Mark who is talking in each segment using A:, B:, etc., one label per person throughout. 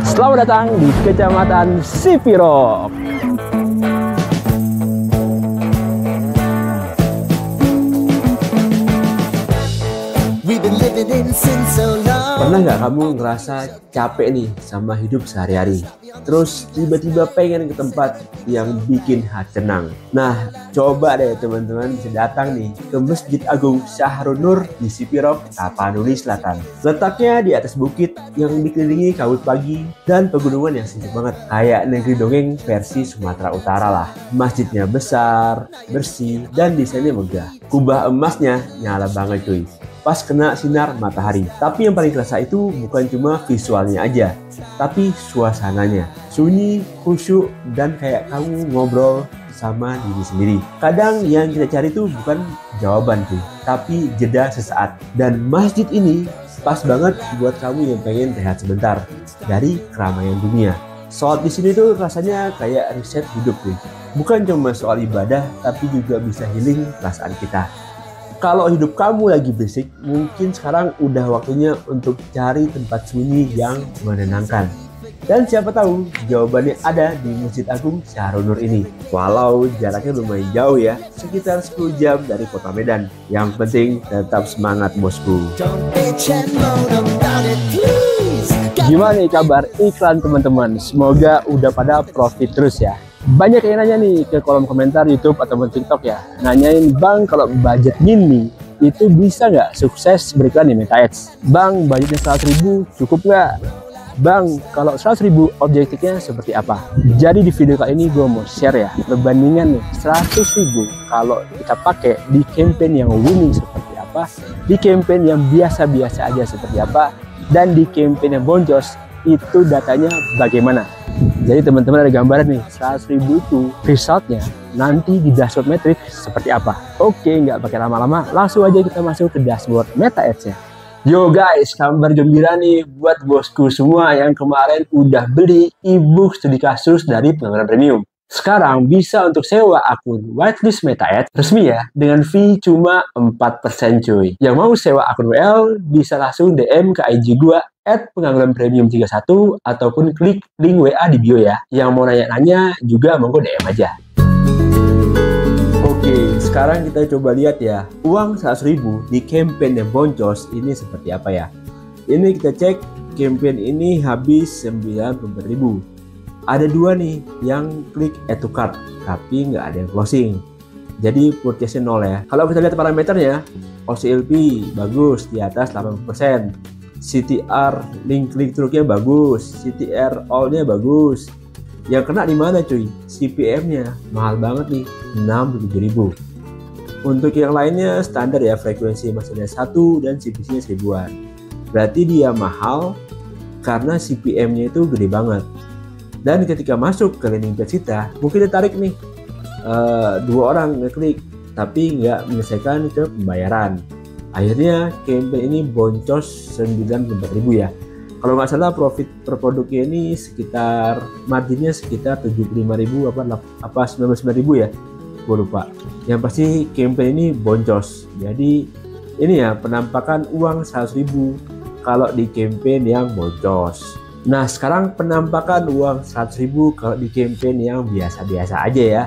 A: Selamat datang di Kecamatan Sipiro. Pernah nggak kamu ngerasa capek nih sama hidup sehari-hari? Terus tiba-tiba pengen ke tempat yang bikin hati tenang. Nah, coba deh teman-teman bisa datang nih ke Masjid Agung Syahrul Nur di Sipiro, Tapanuli Selatan. Letaknya di atas bukit yang dikelilingi kabut pagi dan pegunungan yang sejuk banget. Kayak negeri dongeng versi Sumatera Utara lah. Masjidnya besar, bersih, dan desainnya megah. Kubah emasnya nyala banget cuy, pas kena sinar matahari. Tapi yang paling kerasa itu bukan cuma visualnya aja, tapi suasananya. Sunyi, khusyuk, dan kayak kamu ngobrol sama diri sendiri. Kadang yang kita cari itu bukan jawaban tuh, tapi jeda sesaat. Dan masjid ini pas banget buat kamu yang pengen rehat sebentar dari keramaian dunia. Sholat di sini tuh rasanya kayak reset hidup tuh. Bukan cuma soal ibadah, tapi juga bisa healing perasaan kita. Kalau hidup kamu lagi berisik, mungkin sekarang udah waktunya untuk cari tempat sunyi yang menenangkan. Dan siapa tahu jawabannya ada di Masjid Agung Syahrul Nur ini. Walau jaraknya lumayan jauh ya, sekitar 10 jam dari kota Medan. Yang penting tetap semangat bosku. Gimana nih kabar iklan teman-teman? Semoga udah pada profit terus ya. Banyak yang nanya nih ke kolom komentar YouTube ataupun TikTok ya, nanyain Bang, kalau budget mini itu bisa nggak sukses beriklan di Meta Ads? Bang, budgetnya 100.000 cukup nggak? Bang, kalau 100.000 objektifnya seperti apa? Jadi di video kali ini gue mau share ya perbandingan nih 100.000 kalau kita pakai di campaign yang winning seperti apa, di campaign yang biasa-biasa aja seperti apa, dan di campaign yang boncos itu datanya bagaimana. Jadi teman-teman ada gambaran nih 100.000 itu resultnya nanti di dashboard metrik seperti apa. Oke, nggak pakai lama-lama, langsung aja kita masuk ke dashboard Meta Ads-nya. Yo guys, kabar gembira nih buat bosku semua yang kemarin udah beli ebook studi kasus dari pengangguran premium. Sekarang bisa untuk sewa akun whitelist Meta Ads resmi ya, dengan fee cuma 4% cuy. Yang mau sewa akun WL bisa langsung DM ke IG gua @pengangguranpremium31 ataupun klik link WA di bio ya. Yang mau nanya-nanya juga monggo DM aja. Oke, sekarang kita coba lihat ya, uang 100.000 di campaign yang boncos ini seperti apa ya. Ini kita cek, campaign ini habis 94.000. Ada dua nih yang klik add to cart, tapi nggak ada yang closing. Jadi purchase-nya 0 ya. Kalau kita lihat parameternya, OCLP bagus di atas 80%. CTR link click through-nya bagus, CTR all-nya bagus. Yang kena di mana cuy? CPM-nya mahal banget nih, 67.000. Untuk yang lainnya standar ya, frekuensi masih ada 1 dan CPC-nya 1000-an. Berarti dia mahal karena CPM-nya itu gede banget. Dan ketika masuk ke landing page kita, mungkin ditarik nih 2 orang ngeklik, tapi nggak menyelesaikan ke pembayaran. Akhirnya campaign ini boncos 94.000 ya. Kalau nggak salah profit per produknya ini sekitar marginnya sekitar 75.000 apa 99.000 ya, gue lupa. Yang pasti campaign ini boncos. Jadi ini ya penampakan uang 100.000 kalau di campaign yang boncos. Nah sekarang penampakan uang 100.000 kalau di campaign yang biasa-biasa aja ya.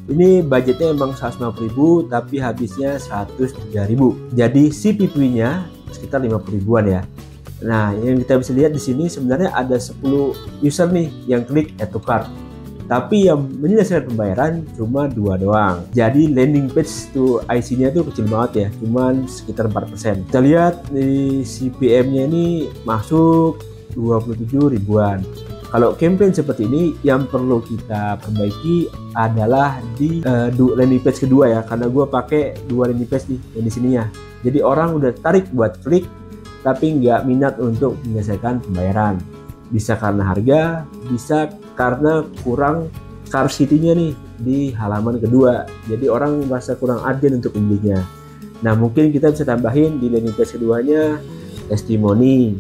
A: Ini budgetnya emang 150.000 tapi habisnya 103.000. Jadi CPP-nya sekitar 50.000-an ya. Nah, yang kita bisa lihat di sini sebenarnya ada 10 user nih yang klik add to cart. Tapi yang menyelesaikan pembayaran cuma 2 doang. Jadi landing page to IC-nya tuh kecil banget ya, cuman sekitar 4%. Kita lihat di CPM-nya ini masuk 27.000-an. Kalau campaign seperti ini yang perlu kita perbaiki adalah di landing page kedua ya, karena gue pakai 2 landing page nih yang di sininya. Jadi orang udah tarik buat klik tapi nggak minat untuk menyelesaikan pembayaran. Bisa karena harga, bisa karena kurang scarcity-nya nih di halaman kedua. Jadi orang merasa kurang urgent untuk membelinya. Nah mungkin kita bisa tambahin di landing page keduanya testimoni,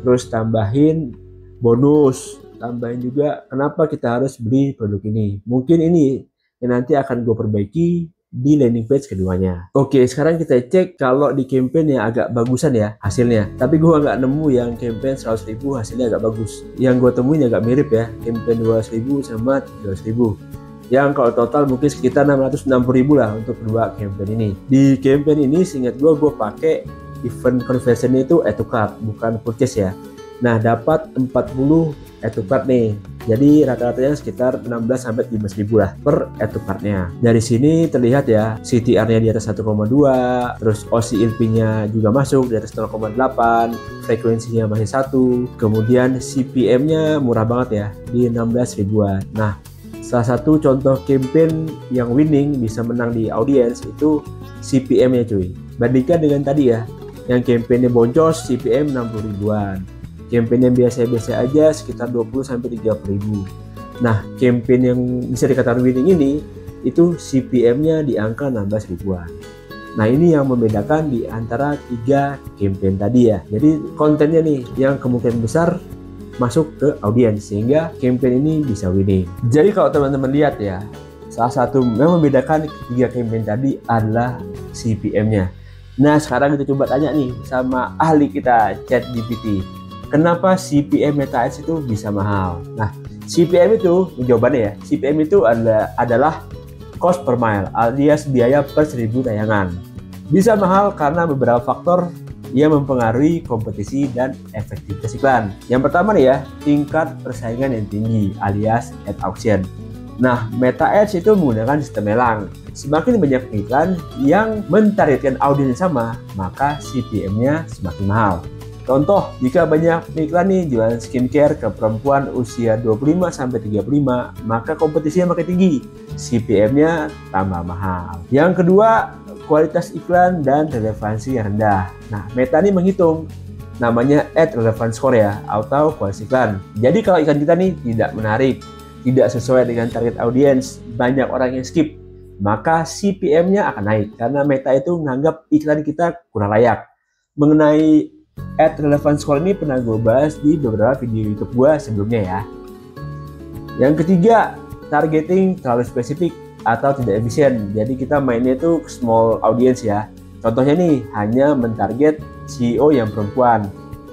A: terus tambahin bonus, tambahin juga kenapa kita harus beli produk ini. Mungkin ini yang nanti akan gue perbaiki di landing page keduanya. Oke, sekarang kita cek kalau di campaign yang agak bagusan ya hasilnya. Tapi gue nggak nemu yang campaign 100.000 hasilnya agak bagus. Yang gue temuin agak mirip ya, campaign 200.000 sama 300.000. Yang kalau total mungkin sekitar 660.000 lah untuk kedua campaign ini. Di campaign ini seingat gue pakai event conversionnya itu add to cart, bukan purchase ya. Nah, dapat 40 add to cart nih. Jadi rata-ratanya sekitar 16-15.000 lah per add to cart-nya. Dari sini terlihat ya, CTR-nya di atas 1,2, terus OCLP-nya juga masuk di atas 0,8, frekuensinya masih 1, kemudian CPM-nya murah banget ya, di 16 ribuan. Nah, salah satu contoh campaign yang winning bisa menang di audience itu CPM-nya cuy. Bandingkan dengan tadi ya, yang campaign-nya boncos CPM 60 ribuan. Campaign yang biasa-biasa aja sekitar 20-30 ribu. Nah, campaign yang bisa dikatakan winning ini itu CPM-nya di angka 16 ribuan. Nah, ini yang membedakan di antara 3 campaign tadi ya. Jadi kontennya nih yang kemungkinan besar masuk ke audiens sehingga campaign ini bisa winning. Jadi kalau teman-teman lihat ya, salah satu yang membedakan 3 campaign tadi adalah CPM-nya. Nah, sekarang kita coba tanya nih sama ahli kita ChatGPT. Kenapa CPM Meta Ads itu bisa mahal? Nah, CPM itu, jawabannya ya, CPM itu adalah cost per mile alias biaya per 1000 tayangan. Bisa mahal karena beberapa faktor yang mempengaruhi kompetisi dan efektivitas iklan. Yang pertama nih ya, tingkat persaingan yang tinggi alias ad auction. Nah, Meta Ads itu menggunakan sistem lelang. Semakin banyak iklan yang mentargetkan audiens yang sama, maka CPM-nya semakin mahal. Contoh, jika banyak iklan nih jualan skincare ke perempuan usia 25-35, maka kompetisinya makin tinggi, CPM-nya tambah mahal. Yang kedua, kualitas iklan dan relevansi yang rendah. Nah, Meta ini menghitung namanya ad relevance score ya, atau kualitas iklan. Jadi kalau iklan kita nih tidak menarik, tidak sesuai dengan target audiens, banyak orang yang skip, maka CPM-nya akan naik karena Meta itu menganggap iklan kita kurang layak. Mengenai ad relevance score ini pernah gue bahas di beberapa video YouTube gue sebelumnya ya. Yang ketiga, targeting terlalu spesifik atau tidak efisien. Jadi kita mainnya itu small audience ya. Contohnya nih, hanya mentarget CEO yang perempuan.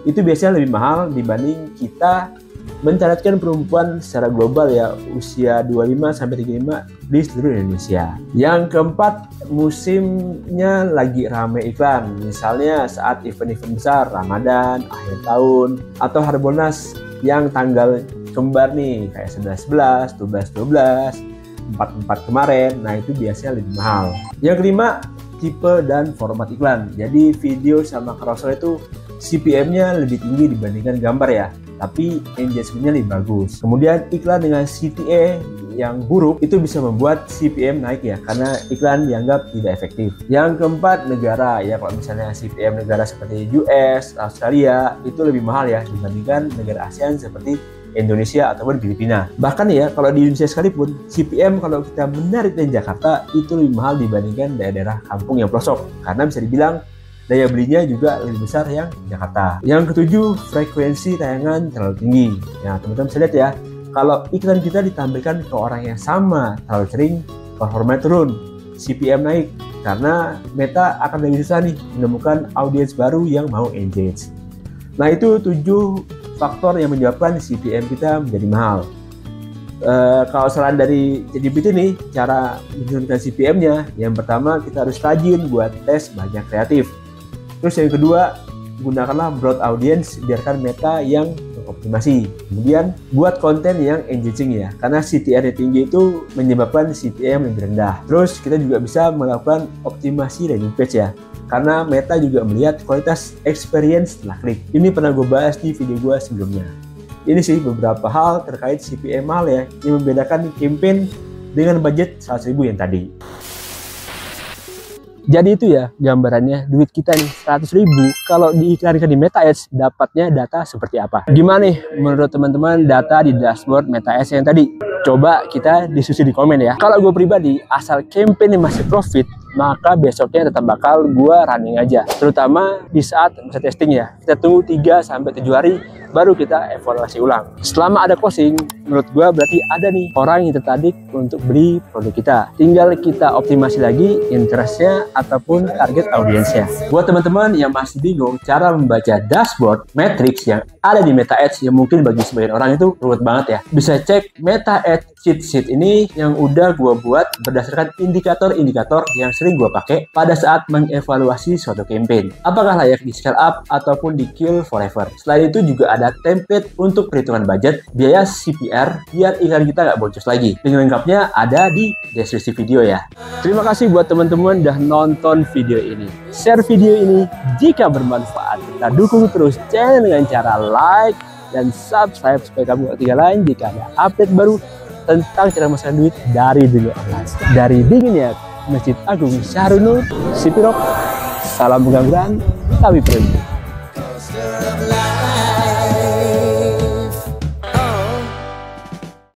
A: Itu biasanya lebih mahal dibanding kita mentargetkan perempuan secara global ya, usia 25-35 di seluruh Indonesia. Yang keempat, musimnya lagi ramai iklan. Misalnya saat event-event besar, Ramadan, akhir tahun, atau Harbolnas yang tanggal kembar nih, kayak 11-11, 12-12, 4-4 kemarin. Nah, itu biasanya lebih mahal. Yang kelima, tipe dan format iklan. Jadi video sama carousel itu CPM-nya lebih tinggi dibandingkan gambar ya, tapi engagement-nya lebih bagus. Kemudian iklan dengan CTA yang buruk itu bisa membuat CPM naik ya, karena iklan dianggap tidak efektif. Yang keempat, negara ya. Kalau misalnya CPM negara seperti US, Australia itu lebih mahal ya dibandingkan negara ASEAN seperti Indonesia ataupun Filipina. Bahkan ya, kalau di Indonesia sekalipun, CPM kalau kita menarik dari Jakarta itu lebih mahal dibandingkan daerah-daerah kampung yang pelosok, karena bisa dibilang daya belinya juga lebih besar yang Jakarta. Yang ketujuh, frekuensi tayangan terlalu tinggi. Ya, teman-teman bisa lihat ya, kalau iklan kita ditampilkan ke orang yang sama terlalu sering, performa turun, CPM naik, karena Meta akan lebih susah nih menemukan audiens baru yang mau engage. Nah, itu 7 faktor yang menyebabkan CPM kita menjadi mahal. Kalau saran dari ChatGPT nih, cara menurunkan CPM-nya, yang pertama kita harus rajin buat tes banyak kreatif. Terus yang kedua, gunakanlah broad audience, biarkan Meta yang optimasi. Kemudian buat konten yang engaging ya, karena CTR yang tinggi itu menyebabkan CPM lebih rendah. Terus kita juga bisa melakukan optimasi landing page ya, karena Meta juga melihat kualitas experience setelah klik. Ini pernah gue bahas di video gue sebelumnya. Ini sih beberapa hal terkait CPM mahal ya, yang membedakan campaign dengan budget 100.000 yang tadi. Jadi itu ya gambarannya, duit kita nih 100.000 kalau diiklankan di Meta Ads dapatnya data seperti apa. Gimana nih menurut teman-teman data di dashboard Meta Ads yang tadi? Coba kita diskusi di komen ya. Kalau gue pribadi, asal campaign masih profit, maka besoknya tetap bakal gue running aja. Terutama di saat masa testing ya. Kita tunggu 3-7 hari baru kita evaluasi ulang. Selama ada closing, menurut gue berarti ada nih orang yang tertarik untuk beli produk kita. Tinggal kita optimasi lagi interestnya ataupun target audiensnya. Buat teman-teman yang masih bingung cara membaca dashboard matrix yang ada di Meta Ads, yang mungkin bagi sebagian orang itu ruwet banget ya, bisa cek Meta Ads cheat sheet ini yang udah gue buat berdasarkan indikator-indikator yang sering gue pakai pada saat mengevaluasi suatu campaign. Apakah layak di scale up ataupun di kill forever. Selain itu juga ada template untuk perhitungan budget, biaya CPR, biar iklan kita nggak boncos lagi. Link lengkapnya ada di deskripsi video ya. Terima kasih buat teman-teman udah nonton video ini. Share video ini jika bermanfaat. Kita dukung terus channel dengan cara like dan subscribe supaya kamu gak ketinggalan jika ada update baru tentang cara menghasilkan duit dari dunia online. Dari dinginnya Masjid Agung Syahrunur Sipirok, salam pengangguran, tapi pergi.